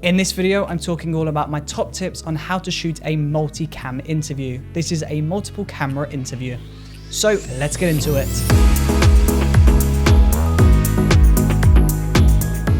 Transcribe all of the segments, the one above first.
In this video, I'm talking all about my top tips on how to shoot a multi-cam interview. This is a multiple camera interview. So let's get into it.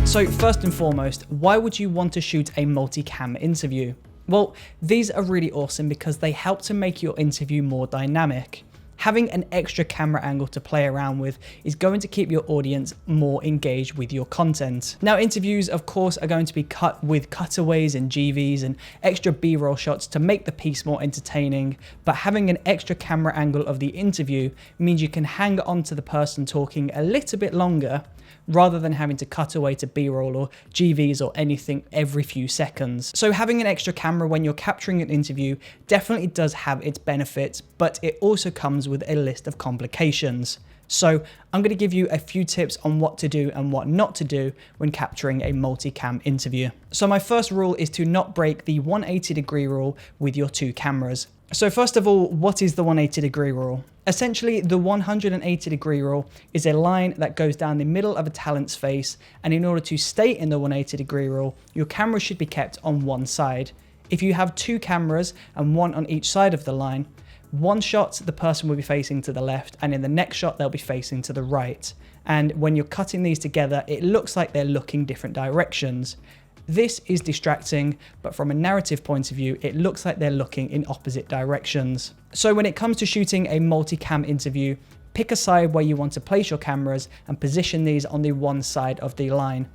So first and foremost, why would you want to shoot a multi-cam interview? Well, these are really awesome because they help to make your interview more dynamic. Having an extra camera angle to play around with is going to keep your audience more engaged with your content. Now, interviews, of course, are going to be cut with cutaways and GVs and extra B-roll shots to make the piece more entertaining, but having an extra camera angle of the interview means you can hang on to the person talking a little bit longer rather than having to cut away to B-roll or GVs or anything every few seconds. So having an extra camera when you're capturing an interview definitely does have its benefits, but it also comes with a list of complications. So I'm going to give you a few tips on what to do and what not to do when capturing a multi-cam interview. So my first rule is to not break the 180-degree rule with your two cameras. So first of all, what is the 180-degree rule? Essentially, the 180-degree rule is a line that goes down the middle of a talent's face, and in order to stay in the 180-degree rule, your camera should be kept on one side. If you have two cameras and one on each side of the line, one shot the person will be facing to the left, and in the next shot they'll be facing to the right. And when you're cutting these together, it looks like they're looking different directions. This is distracting, but from a narrative point of view, it looks like they're looking in opposite directions. So when it comes to shooting a multi-cam interview, pick a side where you want to place your cameras and position these on the one side of the line.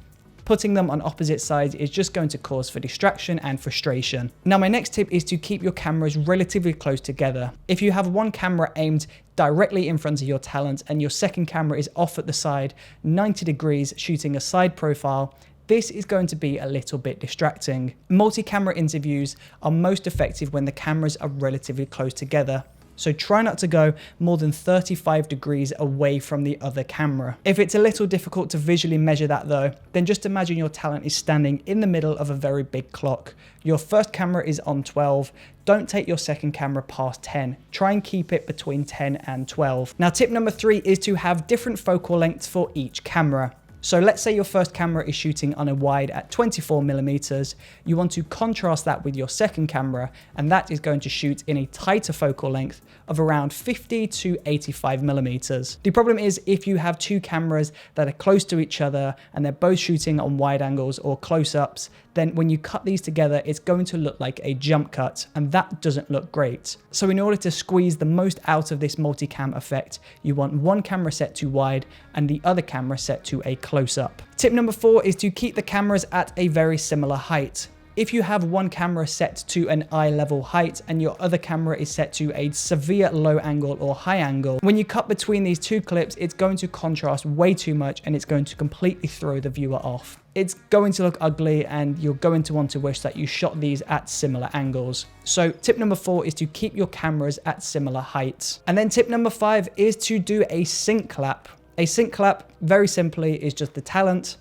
Putting them on opposite sides is just going to cause for distraction and frustration. Now, my next tip is to keep your cameras relatively close together. If you have one camera aimed directly in front of your talent and your second camera is off at the side, 90 degrees, shooting a side profile, this is going to be a little bit distracting. Multi-camera interviews are most effective when the cameras are relatively close together. So try not to go more than 35 degrees away from the other camera. If it's a little difficult to visually measure that though, then just imagine your talent is standing in the middle of a very big clock. Your first camera is on 12. Don't take your second camera past 10. Try and keep it between 10 and 12. Now, tip number 3 is to have different focal lengths for each camera. So let's say your first camera is shooting on a wide at 24mm. You want to contrast that with your second camera, and that is going to shoot in a tighter focal length of around 50 to 85mm. The problem is if you have two cameras that are close to each other and they're both shooting on wide angles or close-ups, then when you cut these together, it's going to look like a jump cut, and that doesn't look great. So in order to squeeze the most out of this multicam effect, you want one camera set to wide and the other camera set to a close-up. Tip number 4 is to keep the cameras at a very similar height. If you have one camera set to an eye level height and your other camera is set to a severe low angle or high angle, when you cut between these two clips, it's going to contrast way too much and it's going to completely throw the viewer off. It's going to look ugly and you're going to want to wish that you shot these at similar angles. So tip number 4 is to keep your cameras at similar heights. And then tip number 5 is to do a sync clap. A sync clap, very simply, is just the talent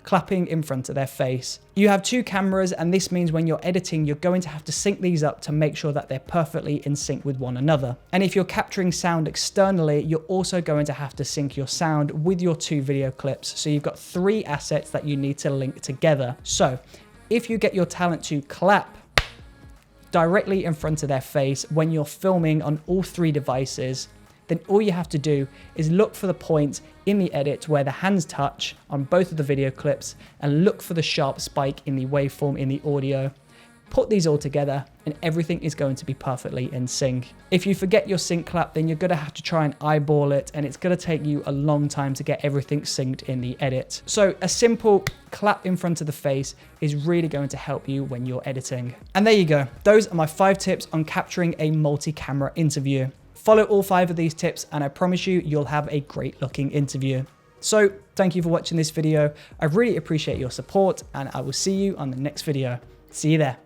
clapping in front of their face. You have two cameras, and this means when you're editing, you're going to have to sync these up to make sure that they're perfectly in sync with one another. And if you're capturing sound externally, you're also going to have to sync your sound with your two video clips. So you've got 3 assets that you need to link together. So if you get your talent to clap directly in front of their face when you're filming on all 3 devices, then all you have to do is look for the point in the edit where the hands touch on both of the video clips and look for the sharp spike in the waveform in the audio. Put these all together and everything is going to be perfectly in sync. If you forget your sync clap, then you're going to have to try and eyeball it, and it's going to take you a long time to get everything synced in the edit. So a simple clap in front of the face is really going to help you when you're editing. And there you go. Those are my 5 tips on capturing a multi-camera interview. Follow all 5 of these tips and I promise you, you'll have a great looking interview. So thank you for watching this video. I really appreciate your support and I will see you on the next video. See you there.